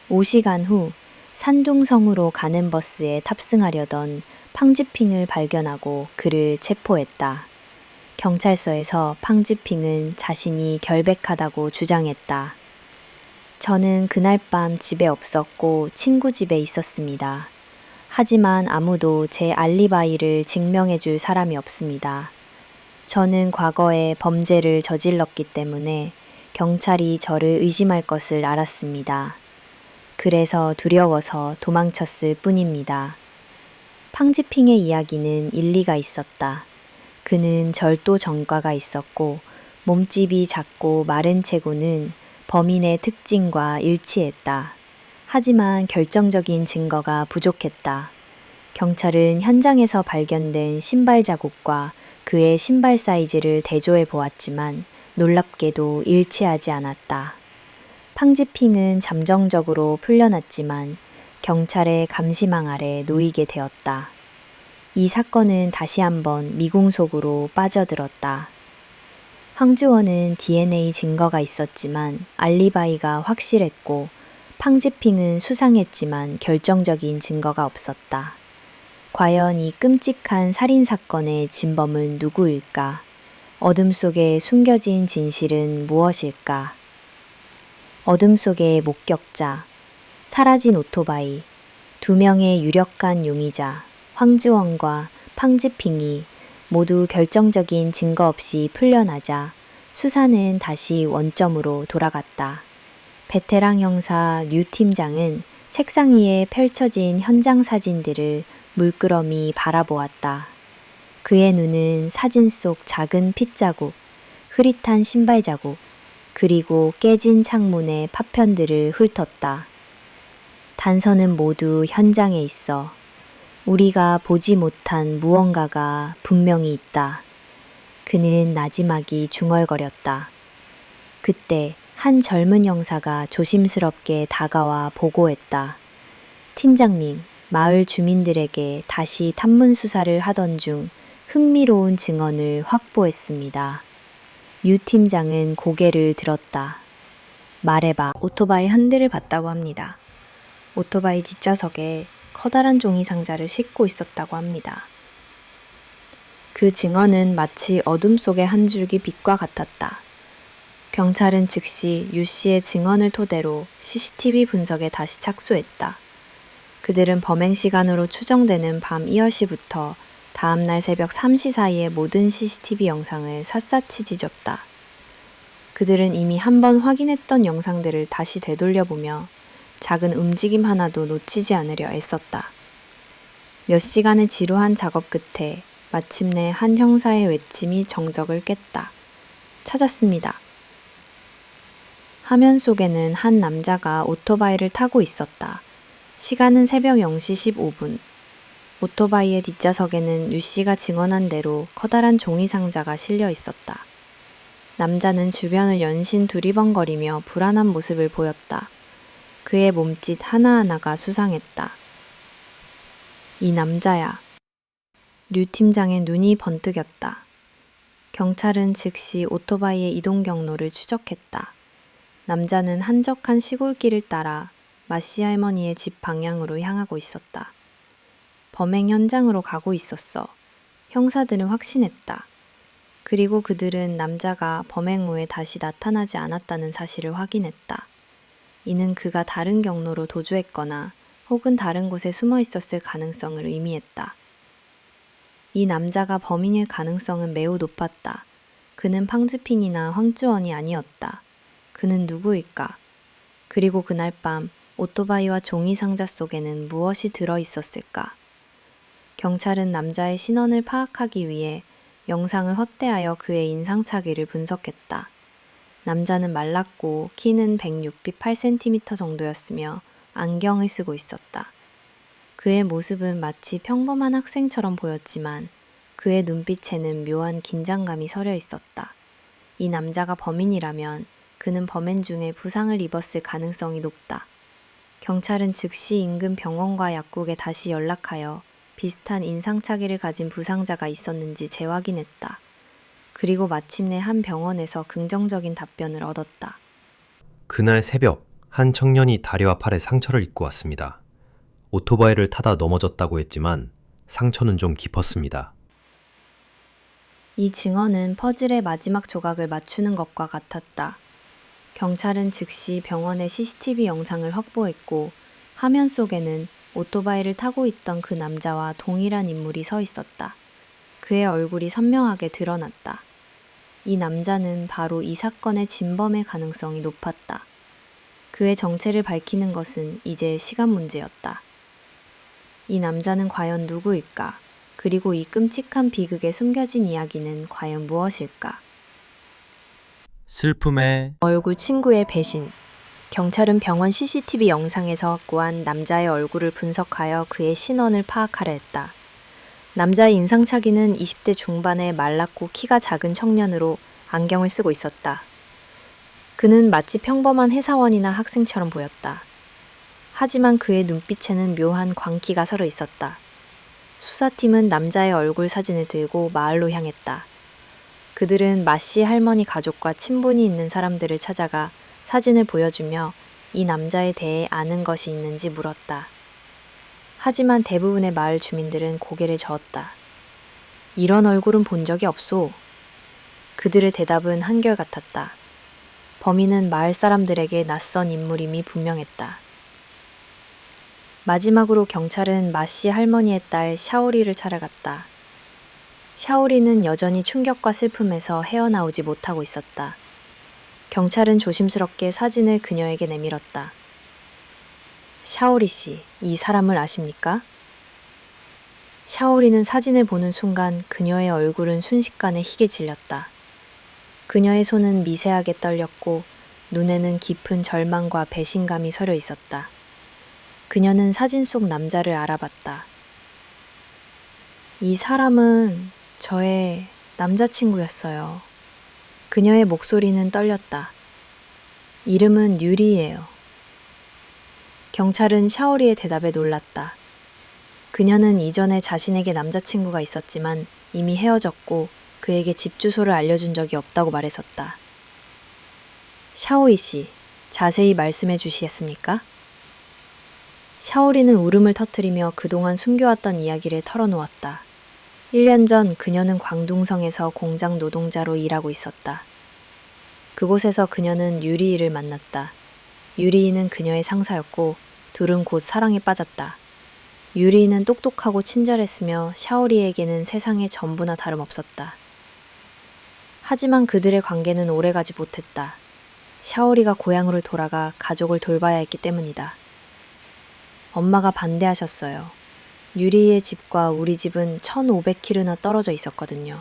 5시간 후 산둥성으로 가는 버스에 탑승하려던 팡지핑을 발견하고 그를 체포했다. 경찰서에서 팡지핑은 자신이 결백하다고 주장했다. 저는 그날 밤 집에 없었고 친구 집에 있었습니다. 하지만 아무도 제 알리바이를 증명해 줄 사람이 없습니다. 저는 과거에 범죄를 저질렀기 때문에 경찰이 저를 의심할 것을 알았습니다. 그래서 두려워서 도망쳤을 뿐입니다. 팡지핑의 이야기는 일리가 있었다. 그는 절도 전과가 있었고 몸집이 작고 마른 체구는 범인의 특징과 일치했다. 하지만 결정적인 증거가 부족했다. 경찰은 현장에서 발견된 신발 자국과 그의 신발 사이즈를 대조해 보았지만 놀랍게도 일치하지 않았다. 팡지핑은 잠정적으로 풀려났지만 경찰의 감시망 아래 놓이게 되었다. 이 사건은 다시 한번 미궁 속으로 빠져들었다. 황즈원은 DNA 증거가 있었지만 알리바이가 확실했고 팡지핑은 수상했지만 결정적인 증거가 없었다. 과연 이 끔찍한 살인사건의 진범은 누구일까? 어둠 속에 숨겨진 진실은 무엇일까? 어둠 속의 목격자, 사라진 오토바이, 2명의 유력한 용의자, 황즈원과 팡지핑이 모두 결정적인 증거 없이 풀려나자 수사는 다시 원점으로 돌아갔다. 베테랑 형사 류 팀장은 책상 위에 펼쳐진 현장 사진들을 물끄러미 바라보았다. 그의 눈은 사진 속 작은 핏자국, 흐릿한 신발 자국, 그리고 깨진 창문의 파편들을 훑었다. 단서는 모두 현장에 있어. 우리가 보지 못한 무언가가 분명히 있다. 그는 나지막이 중얼거렸다. 그때 한 젊은 형사가 조심스럽게 다가와 보고했다. 팀장님, 마을 주민들에게 다시 탐문 수사를 하던 중 흥미로운 증언을 확보했습니다. 유 팀장은 고개를 들었다. 말해봐. 오토바이 한 대를 봤다고 합니다. 오토바이 뒷좌석에 커다란 종이 상자를 싣고 있었다고 합니다. 그 증언은 마치 어둠 속의 한 줄기 빛과 같았다. 경찰은 즉시 유 씨의 증언을 토대로 CCTV 분석에 다시 착수했다. 그들은 범행 시간으로 추정되는 밤 2시부터 다음날 새벽 3시 사이의 모든 CCTV 영상을 샅샅이 뒤졌다. 그들은 이미 한번 확인했던 영상들을 다시 되돌려보며 작은 움직임 하나도 놓치지 않으려 애썼다. 몇 시간의 지루한 작업 끝에 마침내 한 형사의 외침이 정적을 깼다. 찾았습니다. 화면 속에는 한 남자가 오토바이를 타고 있었다. 시간은 새벽 0시 15분. 오토바이의 뒷좌석에는 류 씨가 증언한 대로 커다란 종이 상자가 실려 있었다. 남자는 주변을 연신 두리번거리며 불안한 모습을 보였다. 그의 몸짓 하나하나가 수상했다. 이 남자야. 류 팀장의 눈이 번뜩였다. 경찰은 즉시 오토바이의 이동 경로를 추적했다. 남자는 한적한 시골길을 따라 마씨 할머니의 집 방향으로 향하고 있었다. 범행 현장으로 가고 있었어. 형사들은 확신했다. 그리고 그들은 남자가 범행 후에 다시 나타나지 않았다는 사실을 확인했다. 이는 그가 다른 경로로 도주했거나 혹은 다른 곳에 숨어 있었을 가능성을 의미했다. 이 남자가 범인일 가능성은 매우 높았다. 그는 팡즈핀이나 황쯔원이 아니었다. 그는 누구일까? 그리고 그날 밤 오토바이와 종이 상자 속에는 무엇이 들어 있었을까? 경찰은 남자의 신원을 파악하기 위해 영상을 확대하여 그의 인상착의를 분석했다. 남자는 말랐고 키는 106피 8cm 정도였으며 안경을 쓰고 있었다. 그의 모습은 마치 평범한 학생처럼 보였지만 그의 눈빛에는 묘한 긴장감이 서려 있었다. 이 남자가 범인이라면 그는 범행 중에 부상을 입었을 가능성이 높다. 경찰은 즉시 인근 병원과 약국에 다시 연락하여 비슷한 인상착의를 가진 부상자가 있었는지 재확인했다. 그리고 마침내 한 병원에서 긍정적인 답변을 얻었다. 그날 새벽 한 청년이 다리와 팔에 상처를 입고 왔습니다. 오토바이를 타다 넘어졌다고 했지만 상처는 좀 깊었습니다. 이 증언은 퍼즐의 마지막 조각을 맞추는 것과 같았다. 경찰은 즉시 병원의 CCTV 영상을 확보했고 화면 속에는 오토바이를 타고 있던 그 남자와 동일한 인물이 서 있었다. 그의 얼굴이 선명하게 드러났다. 이 남자는 바로 이 사건의 진범의 가능성이 높았다. 그의 정체를 밝히는 것은 이제 시간 문제였다. 이 남자는 과연 누구일까? 그리고 이 끔찍한 비극에 숨겨진 이야기는 과연 무엇일까? 슬픔의 얼굴 친구의 배신. 경찰은 병원 CCTV 영상에서 확보한 남자의 얼굴을 분석하여 그의 신원을 파악하려 했다. 남자의 인상착의는 20대 중반의 말랐고 키가 작은 청년으로 안경을 쓰고 있었다. 그는 마치 평범한 회사원이나 학생처럼 보였다. 하지만 그의 눈빛에는 묘한 광기가 서려 있었다. 수사팀은 남자의 얼굴 사진을 들고 마을로 향했다. 그들은 마씨 할머니 가족과 친분이 있는 사람들을 찾아가 사진을 보여주며 이 남자에 대해 아는 것이 있는지 물었다. 하지만 대부분의 마을 주민들은 고개를 저었다. 이런 얼굴은 본 적이 없소. 그들의 대답은 한결같았다. 범인은 마을 사람들에게 낯선 인물임이 분명했다. 마지막으로 경찰은 마씨 할머니의 딸 샤오리를 찾아갔다. 샤오리는 여전히 충격과 슬픔에서 헤어나오지 못하고 있었다. 경찰은 조심스럽게 사진을 그녀에게 내밀었다. 샤오리 씨, 이 사람을 아십니까? 샤오리는 사진을 보는 순간 그녀의 얼굴은 순식간에 희게 질렸다. 그녀의 손은 미세하게 떨렸고 눈에는 깊은 절망과 배신감이 서려 있었다. 그녀는 사진 속 남자를 알아봤다. 이 사람은 저의 남자친구였어요. 그녀의 목소리는 떨렸다. 이름은 유리예요. 경찰은 샤오리의 대답에 놀랐다. 그녀는 이전에 자신에게 남자친구가 있었지만 이미 헤어졌고 그에게 집 주소를 알려준 적이 없다고 말했었다. 샤오이 씨, 자세히 말씀해 주시겠습니까? 샤오리는 울음을 터뜨리며 그동안 숨겨왔던 이야기를 털어놓았다. 1년 전 그녀는 광둥성에서 공장 노동자로 일하고 있었다. 그곳에서 그녀는 유리이를 만났다. 유리이는 그녀의 상사였고 둘은 곧 사랑에 빠졌다. 유리이는 똑똑하고 친절했으며 샤오리에게는 세상의 전부나 다름없었다. 하지만 그들의 관계는 오래가지 못했다. 샤오리가 고향으로 돌아가 가족을 돌봐야 했기 때문이다. 엄마가 반대하셨어요. 유리의 집과 우리 집은 1500km나 떨어져 있었거든요.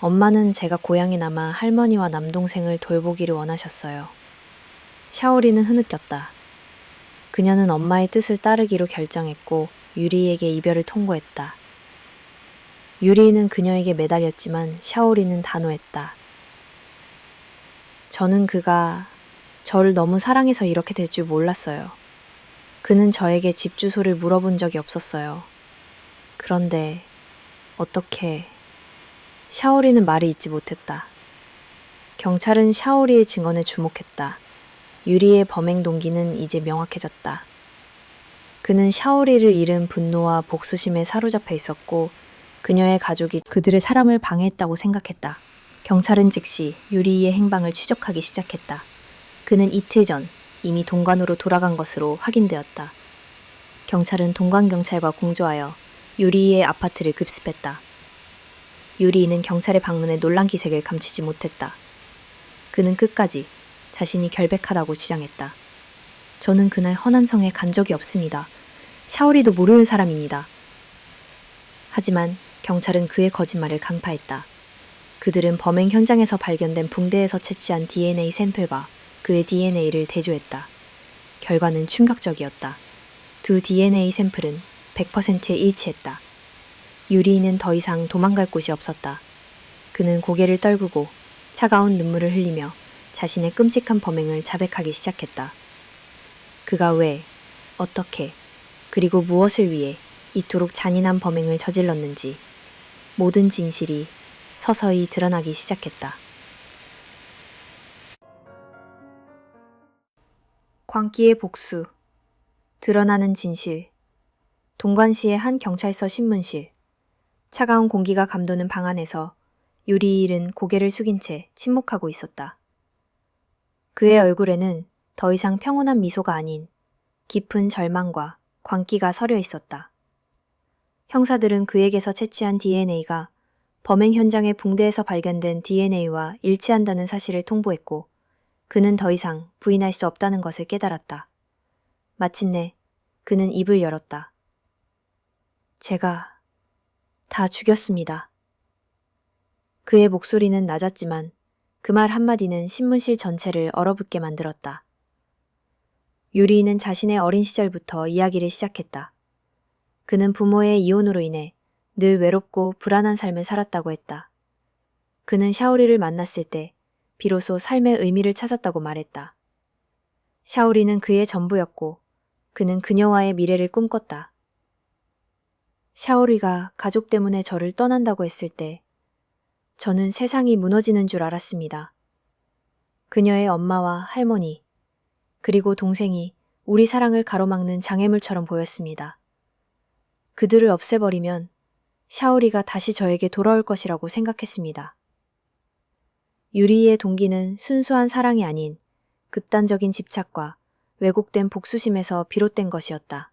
엄마는 제가 고향에 남아 할머니와 남동생을 돌보기를 원하셨어요. 샤오리는 흐느꼈다. 그녀는 엄마의 뜻을 따르기로 결정했고 유리에게 이별을 통보했다. 유리는 그녀에게 매달렸지만 샤오리는 단호했다. 저는 그가 저를 너무 사랑해서 이렇게 될 줄 몰랐어요. 그는 저에게 집 주소를 물어본 적이 없었어요. 그런데 어떻게... 샤오리는 말을 잇지 못했다. 경찰은 샤오리의 증언에 주목했다. 유리의 범행 동기는 이제 명확해졌다. 그는 샤오리를 잃은 분노와 복수심에 사로잡혀 있었고 그녀의 가족이 그들의 사랑을 방해했다고 생각했다. 경찰은 즉시 유리의 행방을 추적하기 시작했다. 그는 이틀 전 이미 동관으로 돌아간 것으로 확인되었다. 경찰은 동관경찰과 공조하여 유리의 아파트를 급습했다. 유리는 경찰의 방문에 놀란 기색을 감추지 못했다. 그는 끝까지 자신이 결백하다고 주장했다. 저는 그날 허난성에 간 적이 없습니다. 샤오리도 모르는 사람입니다. 하지만 경찰은 그의 거짓말을 강파했다. 그들은 범행 현장에서 발견된 붕대에서 채취한 DNA 샘플과 그의 DNA를 대조했다. 결과는 충격적이었다. 두 DNA 샘플은 100%에 일치했다. 유리는 더 이상 도망갈 곳이 없었다. 그는 고개를 떨구고 차가운 눈물을 흘리며 자신의 끔찍한 범행을 자백하기 시작했다. 그가 왜, 어떻게, 그리고 무엇을 위해 이토록 잔인한 범행을 저질렀는지 모든 진실이 서서히 드러나기 시작했다. 광기의 복수, 드러나는 진실, 동관시의 한 경찰서 신문실, 차가운 공기가 감도는 방 안에서 유리일은 고개를 숙인 채 침묵하고 있었다. 그의 얼굴에는 더 이상 평온한 미소가 아닌 깊은 절망과 광기가 서려 있었다. 형사들은 그에게서 채취한 DNA가 범행 현장의 붕대에서 발견된 DNA와 일치한다는 사실을 통보했고 그는 더 이상 부인할 수 없다는 것을 깨달았다. 마침내 그는 입을 열었다. 제가 다 죽였습니다. 그의 목소리는 낮았지만 그 말 한마디는 신문실 전체를 얼어붙게 만들었다. 유리는 자신의 어린 시절부터 이야기를 시작했다. 그는 부모의 이혼으로 인해 늘 외롭고 불안한 삶을 살았다고 했다. 그는 샤오리를 만났을 때 비로소 삶의 의미를 찾았다고 말했다. 샤오리는 그의 전부였고 그는 그녀와의 미래를 꿈꿨다. 샤오리가 가족 때문에 저를 떠난다고 했을 때 저는 세상이 무너지는 줄 알았습니다. 그녀의 엄마와 할머니, 그리고 동생이 우리 사랑을 가로막는 장애물처럼 보였습니다. 그들을 없애버리면 샤오리가 다시 저에게 돌아올 것이라고 생각했습니다. 유리의 동기는 순수한 사랑이 아닌 극단적인 집착과 왜곡된 복수심에서 비롯된 것이었다.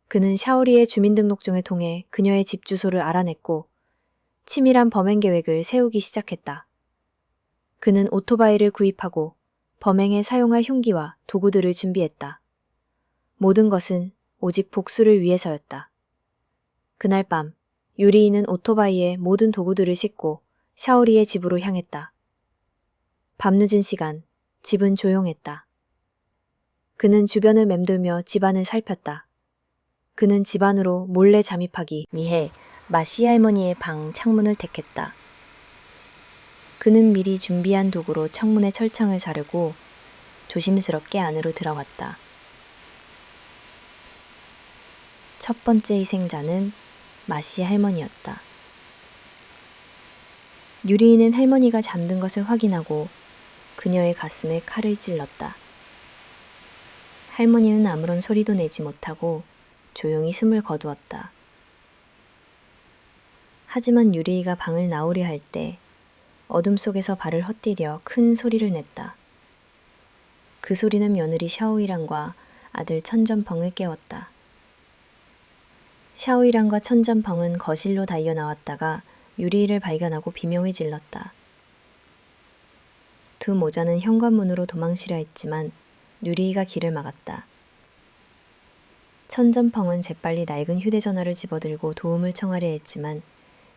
그는 샤오리의 주민등록증을 통해 그녀의 집 주소를 알아냈고 치밀한 범행 계획을 세우기 시작했다. 그는 오토바이를 구입하고 범행에 사용할 흉기와 도구들을 준비했다. 모든 것은 오직 복수를 위해서였다. 그날 밤 유리인은 오토바이에 모든 도구들을 싣고 샤오리의 집으로 향했다. 밤늦은 시간, 집은 조용했다. 그는 주변을 맴돌며 집안을 살폈다. 그는 집 안으로 몰래 잠입하기 위해 마시 할머니의 방 창문을 택했다. 그는 미리 준비한 도구로 창문의 철창을 자르고 조심스럽게 안으로 들어갔다. 첫 번째 희생자는 마시 할머니였다. 유리인은 할머니가 잠든 것을 확인하고 그녀의 가슴에 칼을 찔렀다. 할머니는 아무런 소리도 내지 못하고 조용히 숨을 거두었다. 하지만 유리이가 방을 나오려 할 때 어둠 속에서 발을 헛디뎌 큰 소리를 냈다. 그 소리는 며느리 샤오이랑과 아들 천전펑을 깨웠다. 샤오이랑과 천전펑은 거실로 달려나왔다가 유리이를 발견하고 비명을 질렀다. 두 모자는 현관문으로 도망치려 했지만 유리이가 길을 막았다. 천전펑은 재빨리 낡은 휴대전화를 집어들고 도움을 청하려 했지만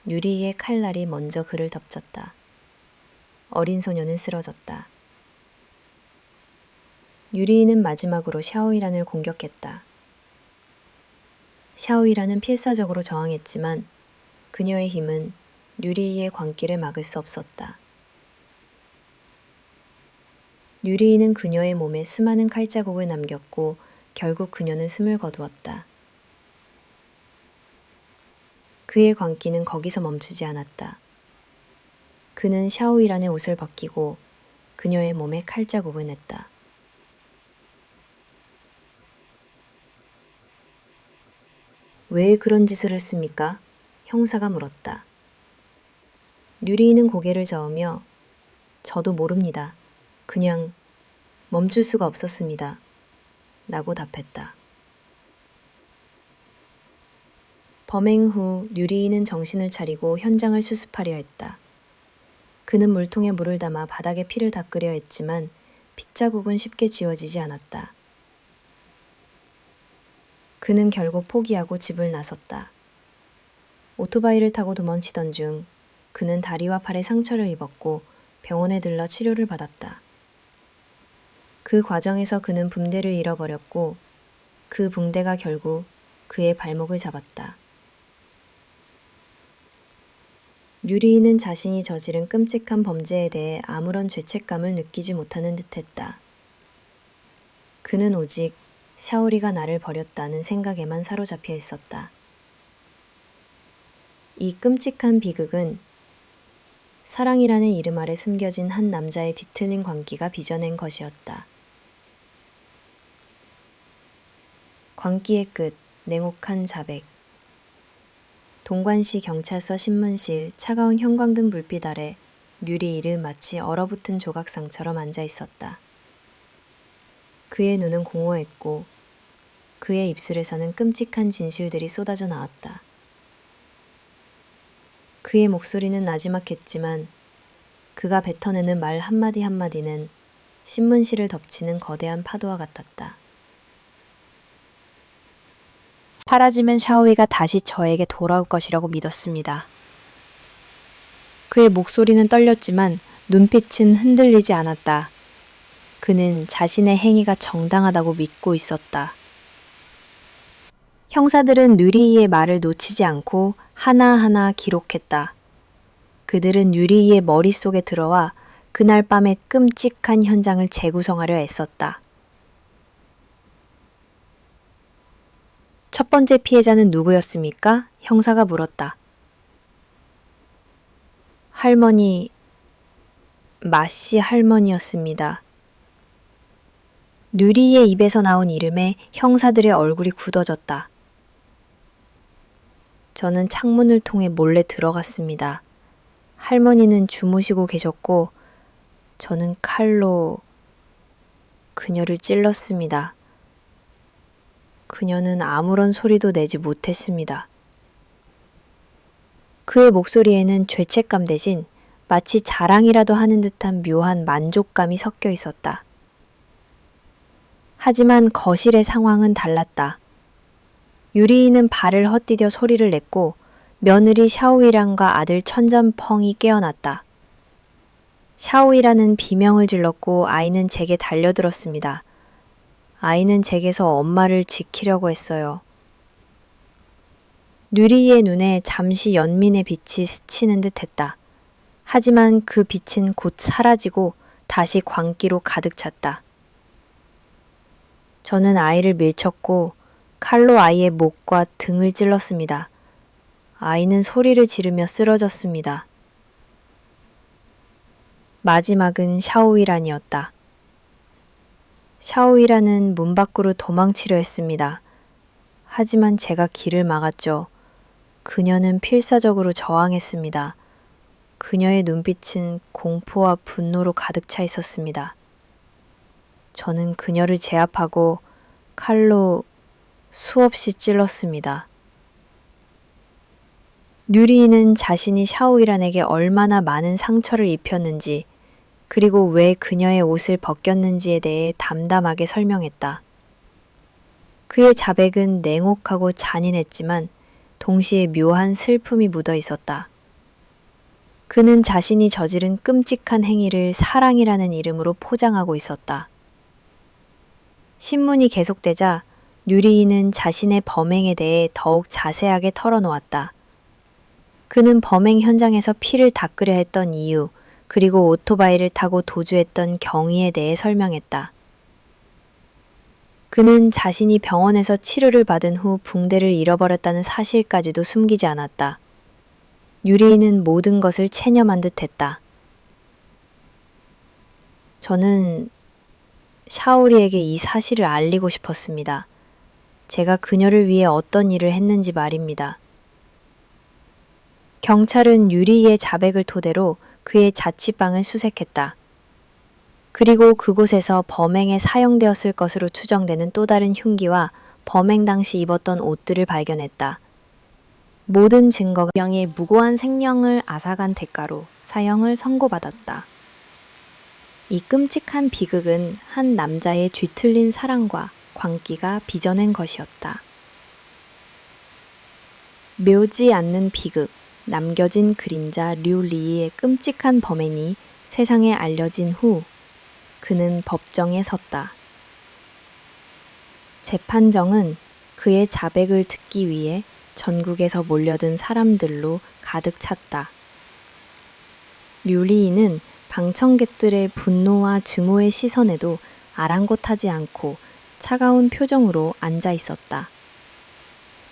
유리이의 칼날이 먼저 그를 덮쳤다. 어린 소녀는 쓰러졌다. 유리이는 마지막으로 샤오이란을 공격했다. 샤오이란은 필사적으로 저항했지만 그녀의 힘은 유리이의 광기를 막을 수 없었다. 유리이는 그녀의 몸에 수많은 칼자국을 남겼고 결국 그녀는 숨을 거두었다. 그의 광기는 거기서 멈추지 않았다. 그는 샤오이란의 옷을 벗기고 그녀의 몸에 칼자국을 냈다. 왜 그런 짓을 했습니까? 형사가 물었다. 유리이는 고개를 저으며 저도 모릅니다. 그냥 멈출 수가 없었습니다. 라고 답했다. 범행 후 유리이는 정신을 차리고 현장을 수습하려 했다. 그는 물통에 물을 담아 바닥에 피를 닦으려 했지만 핏자국은 쉽게 지워지지 않았다. 그는 결국 포기하고 집을 나섰다. 오토바이를 타고 도망치던 중 그는 다리와 팔에 상처를 입었고 병원에 들러 치료를 받았다. 그 과정에서 그는 붕대를 잃어버렸고 그 붕대가 결국 그의 발목을 잡았다. 유리이는 자신이 저지른 끔찍한 범죄에 대해 아무런 죄책감을 느끼지 못하는 듯했다. 그는 오직 샤오리가 나를 버렸다는 생각에만 사로잡혀 있었다. 이 끔찍한 비극은 사랑이라는 이름 아래 숨겨진 한 남자의 뒤트는 광기가 빚어낸 것이었다. 광기의 끝, 냉혹한 자백. 동관시 경찰서 신문실 차가운 형광등 불빛 아래 유리이를 마치 얼어붙은 조각상처럼 앉아 있었다. 그의 눈은 공허했고 그의 입술에서는 끔찍한 진실들이 쏟아져 나왔다. 그의 목소리는 나지막했지만 그가 뱉어내는 말 한마디 한마디는 신문실을 덮치는 거대한 파도와 같았다. 사라지면 샤오이가 다시 저에게 돌아올 것이라고 믿었습니다. 그의 목소리는 떨렸지만 눈빛은 흔들리지 않았다. 그는 자신의 행위가 정당하다고 믿고 있었다. 형사들은 유리이의 말을 놓치지 않고 하나하나 기록했다. 그들은 유리이의 머릿속에 들어와 그날 밤의 끔찍한 현장을 재구성하려 애썼다. 첫 번째 피해자는 누구였습니까? 형사가 물었다. 할머니, 마씨 할머니였습니다. 유리의 입에서 나온 이름에 형사들의 얼굴이 굳어졌다. 저는 창문을 통해 몰래 들어갔습니다. 할머니는 주무시고 계셨고 저는 칼로 그녀를 찔렀습니다. 그녀는 아무런 소리도 내지 못했습니다. 그의 목소리에는 죄책감 대신 마치 자랑이라도 하는 듯한 묘한 만족감이 섞여 있었다. 하지만 거실의 상황은 달랐다. 유리이는 발을 헛디뎌 소리를 냈고 며느리 샤오이란과 아들 천전펑이 깨어났다. 샤오이란은 비명을 질렀고 아이는 제게 달려들었습니다. 아이는 제게서 엄마를 지키려고 했어요. 유리이의 눈에 잠시 연민의 빛이 스치는 듯 했다. 하지만 그 빛은 곧 사라지고 다시 광기로 가득 찼다. 저는 아이를 밀쳤고 칼로 아이의 목과 등을 찔렀습니다. 아이는 소리를 지르며 쓰러졌습니다. 마지막은 샤오이란이었다. 샤오이란은 문 밖으로 도망치려 했습니다. 하지만 제가 길을 막았죠. 그녀는 필사적으로 저항했습니다. 그녀의 눈빛은 공포와 분노로 가득 차 있었습니다. 저는 그녀를 제압하고 칼로 수없이 찔렀습니다. 유리이는 자신이 샤오이란에게 얼마나 많은 상처를 입혔는지 그리고 왜 그녀의 옷을 벗겼는지에 대해 담담하게 설명했다. 그의 자백은 냉혹하고 잔인했지만 동시에 묘한 슬픔이 묻어 있었다. 그는 자신이 저지른 끔찍한 행위를 사랑이라는 이름으로 포장하고 있었다. 신문이 계속되자 유리인은 자신의 범행에 대해 더욱 자세하게 털어놓았다. 그는 범행 현장에서 피를 닦으려 했던 이유, 그리고 오토바이를 타고 도주했던 경위에 대해 설명했다. 그는 자신이 병원에서 치료를 받은 후 붕대를 잃어버렸다는 사실까지도 숨기지 않았다. 유리인은 모든 것을 체념한 듯 했다. 저는 샤오리에게 이 사실을 알리고 싶었습니다. 제가 그녀를 위해 어떤 일을 했는지 말입니다. 경찰은 유리의 자백을 토대로 그의 자취방을 수색했다. 그리고 그곳에서 범행에 사용되었을 것으로 추정되는 또 다른 흉기와 범행 당시 입었던 옷들을 발견했다. 모든 증거가 명의 무고한 생명을 앗아간 대가로 사형을 선고받았다. 이 끔찍한 비극은 한 남자의 뒤틀린 사랑과 광기가 빚어낸 것이었다. 묘지 않는 비극, 남겨진 그림자 류리의 끔찍한 범행이 세상에 알려진 후 그는 법정에 섰다. 재판정은 그의 자백을 듣기 위해 전국에서 몰려든 사람들로 가득 찼다. 류리이는 방청객들의 분노와 증오의 시선에도 아랑곳하지 않고 차가운 표정으로 앉아 있었다.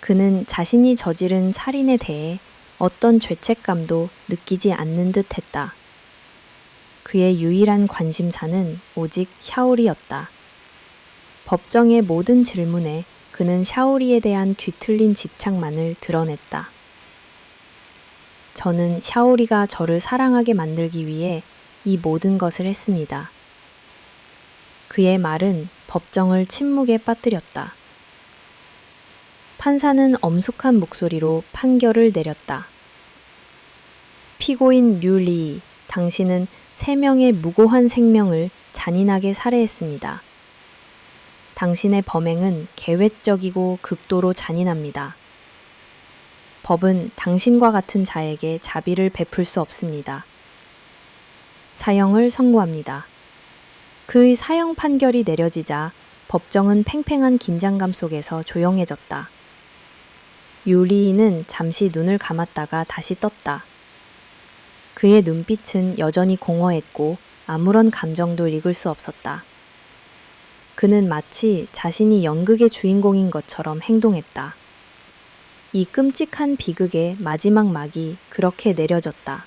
그는 자신이 저지른 살인에 대해 어떤 죄책감도 느끼지 않는 듯 했다. 그의 유일한 관심사는 오직 샤오리였다. 법정의 모든 질문에 그는 샤오리에 대한 뒤틀린 집착만을 드러냈다. 저는 샤오리가 저를 사랑하게 만들기 위해 이 모든 것을 했습니다. 그의 말은 법정을 침묵에 빠뜨렸다. 판사는 엄숙한 목소리로 판결을 내렸다. 피고인 류리, 당신은 3명의 무고한 생명을 잔인하게 살해했습니다. 당신의 범행은 계획적이고 극도로 잔인합니다. 법은 당신과 같은 자에게 자비를 베풀 수 없습니다. 사형을 선고합니다. 그의 사형 판결이 내려지자 법정은 팽팽한 긴장감 속에서 조용해졌다. 유리인은 잠시 눈을 감았다가 다시 떴다. 그의 눈빛은 여전히 공허했고 아무런 감정도 읽을 수 없었다. 그는 마치 자신이 연극의 주인공인 것처럼 행동했다. 이 끔찍한 비극의 마지막 막이 그렇게 내려졌다.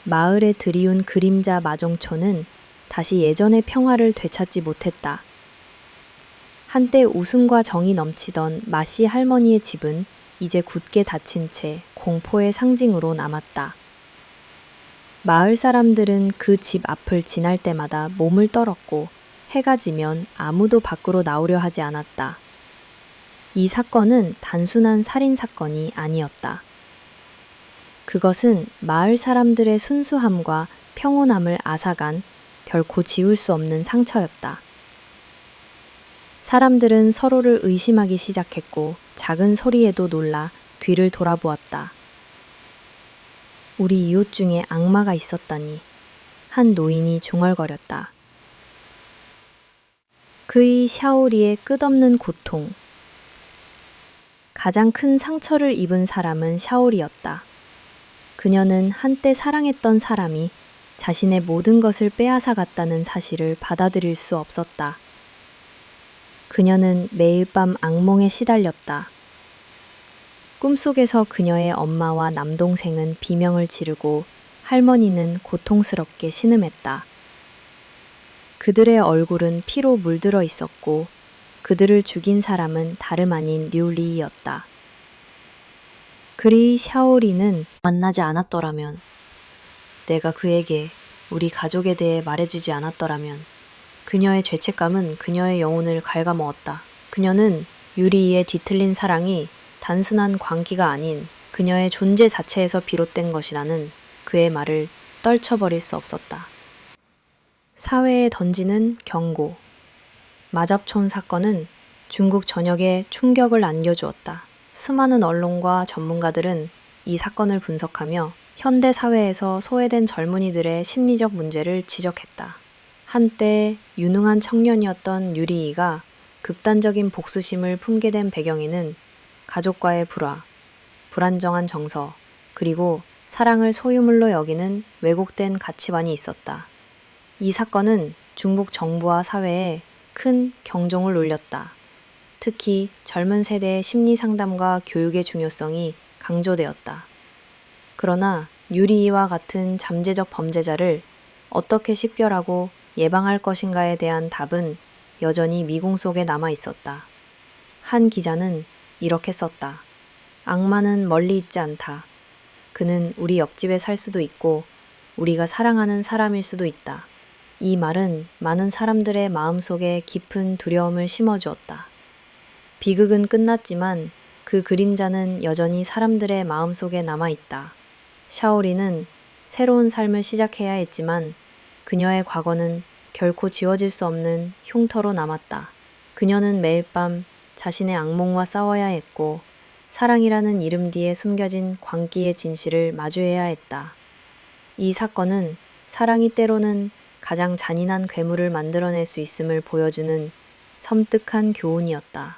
마을에 들이운 그림자 마종초는 다시 예전의 평화를 되찾지 못했다. 한때 웃음과 정이 넘치던 마씨 할머니의 집은 이제 굳게 닫힌 채 공포의 상징으로 남았다. 마을 사람들은 그 집 앞을 지날 때마다 몸을 떨었고 해가 지면 아무도 밖으로 나오려 하지 않았다. 이 사건은 단순한 살인 사건이 아니었다. 그것은 마을 사람들의 순수함과 평온함을 앗아간 결코 지울 수 없는 상처였다. 사람들은 서로를 의심하기 시작했고 작은 소리에도 놀라 뒤를 돌아보았다. 우리 이웃 중에 악마가 있었다니. 한 노인이 중얼거렸다. 그의 샤오리의 끝없는 고통. 가장 큰 상처를 입은 사람은 샤오리였다. 그녀는 한때 사랑했던 사람이 자신의 모든 것을 빼앗아 갔다는 사실을 받아들일 수 없었다. 그녀는 매일 밤 악몽에 시달렸다. 꿈속에서 그녀의 엄마와 남동생은 비명을 지르고 할머니는 고통스럽게 신음했다. 그들의 얼굴은 피로 물들어 있었고 그들을 죽인 사람은 다름 아닌 류리이였다. 그리 샤오리는 만나지 않았더라면, 내가 그에게 우리 가족에 대해 말해주지 않았더라면, 그녀의 죄책감은 그녀의 영혼을 갉아먹었다. 그녀는 유리의 뒤틀린 사랑이 단순한 광기가 아닌 그녀의 존재 자체에서 비롯된 것이라는 그의 말을 떨쳐버릴 수 없었다. 사회에 던지는 경고. 마접촌 사건은 중국 전역에 충격을 안겨주었다. 수많은 언론과 전문가들은 이 사건을 분석하며 현대 사회에서 소외된 젊은이들의 심리적 문제를 지적했다. 한때 유능한 청년이었던 유리이가 극단적인 복수심을 품게 된 배경에는 가족과의 불화, 불안정한 정서, 그리고 사랑을 소유물로 여기는 왜곡된 가치관이 있었다. 이 사건은 중국 정부와 사회에 큰 경종을 울렸다. 특히 젊은 세대의 심리 상담과 교육의 중요성이 강조되었다. 그러나 유리이와 같은 잠재적 범죄자를 어떻게 식별하고 예방할 것인가에 대한 답은 여전히 미궁 속에 남아 있었다. 한 기자는 이렇게 썼다. 악마는 멀리 있지 않다. 그는 우리 옆집에 살 수도 있고 우리가 사랑하는 사람일 수도 있다. 이 말은 많은 사람들의 마음속에 깊은 두려움을 심어주었다. 비극은 끝났지만 그 그림자는 여전히 사람들의 마음속에 남아있다. 샤오리는 새로운 삶을 시작해야 했지만 그녀의 과거는 결코 지워질 수 없는 흉터로 남았다. 그녀는 매일 밤 자신의 악몽과 싸워야 했고 사랑이라는 이름 뒤에 숨겨진 광기의 진실을 마주해야 했다. 이 사건은 사랑이 때로는 가장 잔인한 괴물을 만들어낼 수 있음을 보여주는 섬뜩한 교훈이었다.